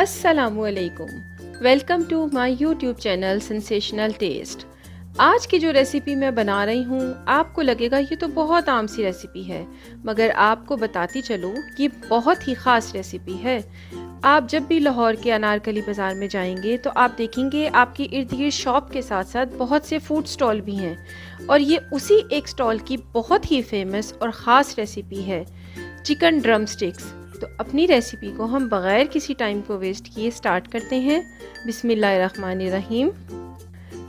अस्सलाम वालेकुम, welcome to my YouTube channel sensational taste. आज की जो रेसिपी मैं बना रही हूँ आपको लगेगा ये तो बहुत आम सी रेसिपी है, मगर आपको बताती चलूँ ये बहुत ही ख़ास रेसिपी है। आप जब भी लाहौर के अनारकली बाज़ार में जाएंगे तो आप देखेंगे आपके इर्द गिर्द शॉप के साथ साथ बहुत से फूड स्टॉल भी हैं, और ये उसी एक स्टॉल की बहुत ही फेमस और ख़ास रेसिपी है, चिकन ड्रम स्टिक्स। तो अपनी रेसिपी को हम बग़ैर किसी टाइम को वेस्ट किए स्टार्ट करते हैं। बिस्मिल्लाहिर्रहमानिर्रहीम।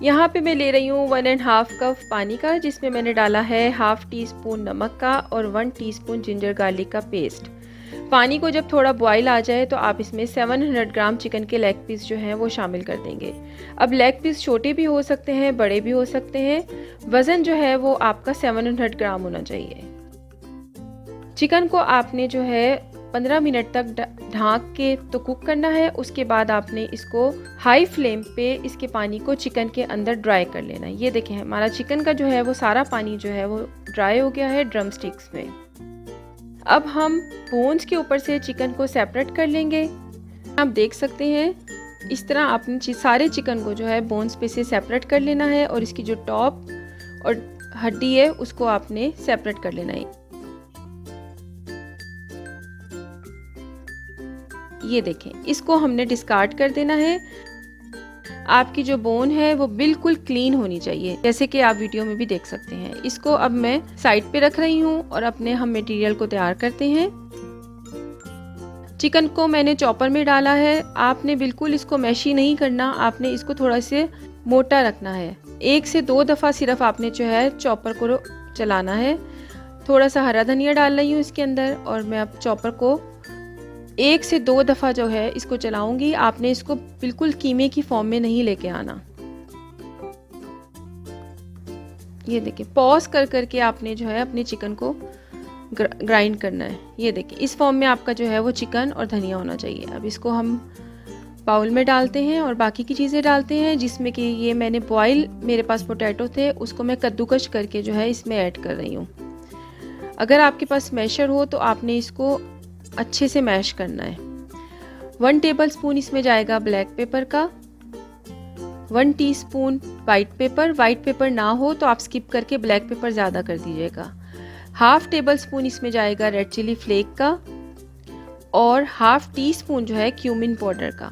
यहाँ पे मैं ले रही हूँ 1.5 कप पानी का, जिसमें मैंने डाला है हाफ़ टी स्पून नमक का और 1 टीस्पून जिंजर गार्लिक का पेस्ट। पानी को जब थोड़ा बॉयल आ जाए तो आप इसमें 700 ग्राम चिकन के लेग पीस जो हैं वो शामिल कर देंगे। अब लेग पीस छोटे भी हो सकते हैं, बड़े भी हो सकते हैं। वज़न जो है वो आपका 700 ग्राम होना चाहिए। चिकन को आपने जो है 15 मिनट तक ढाँक के तो कुक करना है। उसके बाद आपने इसको हाई फ्लेम पे इसके पानी को चिकन के अंदर ड्राई कर लेना है। ये देखें हमारा चिकन का जो है वो सारा पानी जो है वो ड्राई हो गया है ड्रम स्टिक्स में। अब हम बोन्स के ऊपर से चिकन को सेपरेट कर लेंगे। आप देख सकते हैं इस तरह आपने सारे चिकन को जो है बोन्स पे से सेपरेट कर लेना है, और इसकी जो टॉप और हड्डी है उसको आपने सेपरेट कर लेना है। ये देखें, इसको हमने डिस्कार्ड कर देना है। आपकी जो बोन है वो बिल्कुल क्लीन होनी चाहिए, जैसे कि आप वीडियो में भी देख सकते हैं। इसको अब मैं साइड पे रख रही हूँ और अपने हम मटेरियल को तैयार करते हैं। चिकन को मैंने चॉपर में डाला है। आपने बिल्कुल इसको मैशी नहीं करना, आपने इसको थोड़ा से मोटा रखना है। 1 से 2 दफ़ा सिर्फ आपने जो है चॉपर को चलाना है। थोड़ा सा हरा धनिया डाल रही हूँ इसके अंदर, और मैं अब चॉपर को 1 से 2 दफ़ा जो है इसको चलाऊंगी। आपने इसको बिल्कुल कीमे की फॉर्म में नहीं लेके आना। ये देखिए, पॉज कर करके आपने जो है अपने चिकन को ग्राइंड करना है। ये देखिए, इस फॉर्म में आपका जो है वो चिकन और धनिया होना चाहिए। अब इसको हम बाउल में डालते हैं और बाकी की चीज़ें डालते हैं, जिसमें कि ये मैंने बॉयल मेरे पास पोटैटो थे, उसको मैं कद्दूकश करके जो है इसमें ऐड कर रही हूँ। अगर आपके पास मैशर हो तो आपने इसको अच्छे से मैश करना है। 1 टेबल स्पून इसमें जाएगा ब्लैक पेपर का, 1 teaspoon white paper. White paper ना हो तो आप स्किप करके ब्लैक पेपर ज़्यादा कर दीजिएगा। हाफ टेबल स्पून इसमें जाएगा रेड चिली फ्लेक का, और हाफ टी स्पून जो है क्यूमिन पाउडर का।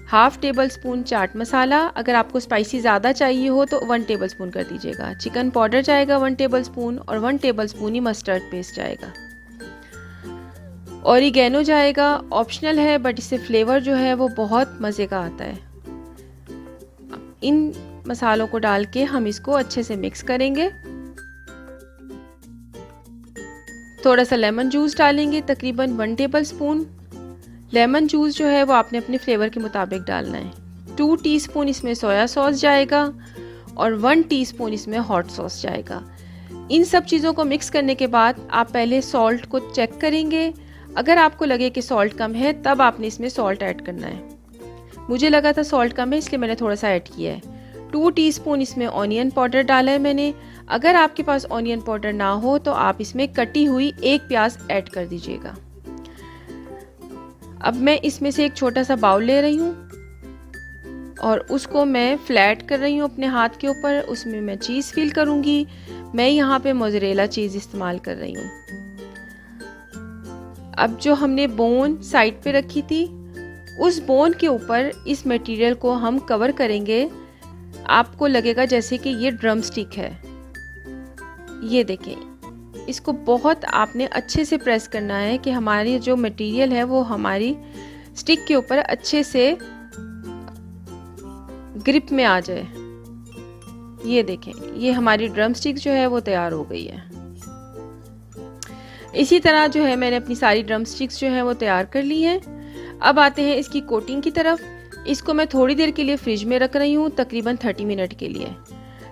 Half table spoon chaat masala, अगर आपको स्पाइसी ज़्यादा चाहिए हो तो 1 टेबल स्पून कर दीजिएगा। चिकन पाउडर जाएगा 1 टेबल स्पून, और 1 टेबल स्पून ही मस्टर्ड पेस्ट जाएगा। ऑरिगेनो जाएगा, ऑप्शनल है बट इससे फ्लेवर जो है वो बहुत मज़े का आता है। इन मसालों को डाल के हम इसको अच्छे से मिक्स करेंगे। थोड़ा सा लेमन जूस डालेंगे, तकरीबन 1 टेबल स्पून। लेमन जूस जो है वो आपने अपने फ्लेवर के मुताबिक डालना है। 2 टीस्पून इसमें सोया सॉस जाएगा, और 1 टीस्पून इसमें हॉट सॉस जाएगा। इन सब चीज़ों को मिक्स करने के बाद आप पहले सॉल्ट को चेक करेंगे। अगर आपको लगे कि सॉल्ट कम है तब आपने इसमें सॉल्ट ऐड करना है। मुझे लगा था सॉल्ट कम है, इसलिए मैंने थोड़ा सा ऐड किया है। 2 टीस्पून इसमें ऑनियन पाउडर डाला है मैंने। अगर आपके पास ऑनियन पाउडर ना हो तो आप इसमें कटी हुई 1 प्याज ऐड कर दीजिएगा। अब मैं इसमें से एक छोटा सा बाउल ले रही हूँ और उसको मैं फ्लैट कर रही हूँ अपने हाथ के ऊपर। उसमें मैं चीज़ फिल करूँगी। मैं यहाँ पे मोज़रेला चीज़ इस्तेमाल कर रही हूँ। अब जो हमने बोन साइड पे रखी थी, उस बोन के ऊपर इस मटेरियल को हम कवर करेंगे। आपको लगेगा जैसे कि ये ड्रम स्टिक है। ये देखें, इसको बहुत आपने अच्छे से प्रेस करना है कि हमारी जो मटेरियल है वो हमारी स्टिक के ऊपर अच्छे से ग्रिप में आ जाए। ये देखें, ये हमारी ड्रम स्टिक जो है वो तैयार हो गई है। इसी तरह जो है मैंने अपनी सारी ड्रम स्टिक्स जो है वो तैयार कर ली हैं। अब आते हैं इसकी कोटिंग की तरफ। इसको मैं थोड़ी देर के लिए फ्रिज में रख रही हूँ, तकरीबन 30 मिनट के लिए।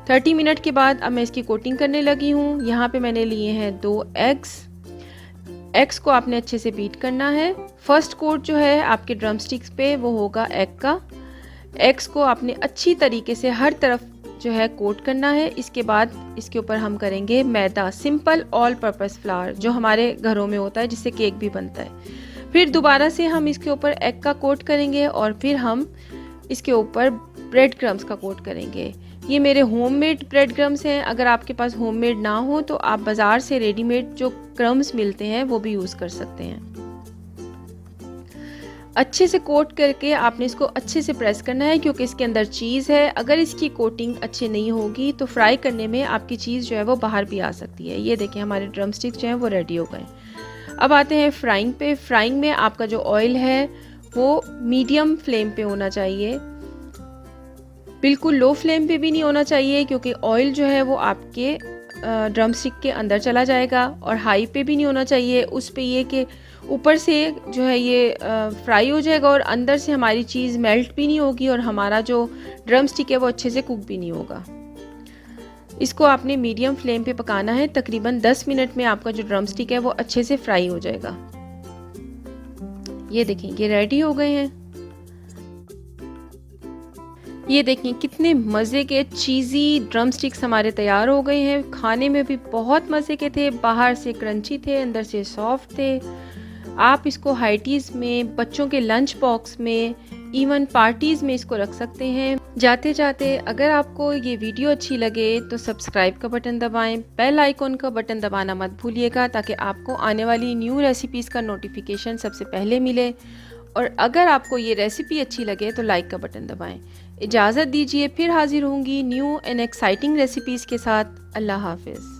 30 मिनट के बाद अब मैं इसकी कोटिंग करने लगी हूँ। यहाँ पे मैंने लिए हैं 2 एग्स को आपने अच्छे से बीट करना है। फर्स्ट कोट जो है आपके ड्रम स्टिक्स पे वो होगा एग का। एग्स को आपने अच्छी तरीके से हर तरफ जो है कोट करना है। इसके बाद इसके ऊपर हम करेंगे मैदा, सिंपल ऑल पर्पस फ्लावर जो हमारे घरों में होता है, जिससे केक भी बनता है। फिर दोबारा से हम इसके ऊपर एग का कोट करेंगे और फिर हम इसके ऊपर ब्रेड क्रम्स का कोट करेंगे। ये मेरे होममेड ब्रेड क्रम्स हैं। अगर आपके पास होममेड ना हो तो आप बाज़ार से रेडीमेड जो क्रम्स मिलते हैं वो भी यूज़ कर सकते हैं। अच्छे से कोट करके आपने इसको अच्छे से प्रेस करना है, क्योंकि इसके अंदर चीज़ है। अगर इसकी कोटिंग अच्छी नहीं होगी तो फ्राई करने में आपकी चीज़ जो है वो बाहर भी आ सकती है। ये देखें, हमारे ड्रम स्टिक जो हैं वो रेडी हो गए। अब आते हैं फ्राइंग पे। फ्राइंग में आपका जो ऑयल है वो मीडियम फ्लेम पे होना चाहिए, बिल्कुल लो फ्लेम पे भी नहीं होना चाहिए, क्योंकि ऑयल जो है वो आपके ड्रम स्टिक के अंदर चला जाएगा। और हाई पे भी नहीं होना चाहिए, उस पे ये कि ऊपर से जो है ये फ्राई हो जाएगा और अंदर से हमारी चीज़ मेल्ट भी नहीं होगी और हमारा जो ड्रम स्टिक है वो अच्छे से कुक भी नहीं होगा। इसको आपने मीडियम फ्लेम पे पकाना है। तकरीबन 10 मिनट में आपका जो ड्रम स्टिक है वो अच्छे से फ्राई हो जाएगा। ये देखें, ये रेडी हो गए हैं। ये देखें कितने मज़े के चीज़ी ड्रम स्टिक्स हमारे तैयार हो गए हैं। खाने में भी बहुत मज़े के थे, बाहर से क्रंची थे, अंदर से सॉफ्ट थे। आप इसको हाइटीज़ में, बच्चों के लंच बॉक्स में, इवन पार्टीज़ में इसको रख सकते हैं। जाते जाते अगर आपको ये वीडियो अच्छी लगे तो सब्सक्राइब का बटन दबाएं, बेल आइकॉन का बटन दबाना मत भूलिएगा, ताकि आपको आने वाली न्यू रेसिपीज़ का नोटिफिकेशन सबसे पहले मिले। और अगर आपको ये रेसिपी अच्छी लगे तो लाइक का बटन दबाएं। इजाज़त दीजिए, फिर हाजिर होंगी न्यू एंड एक्साइटिंग रेसिपीज़ के साथ। अल्लाह हाफ़िज़।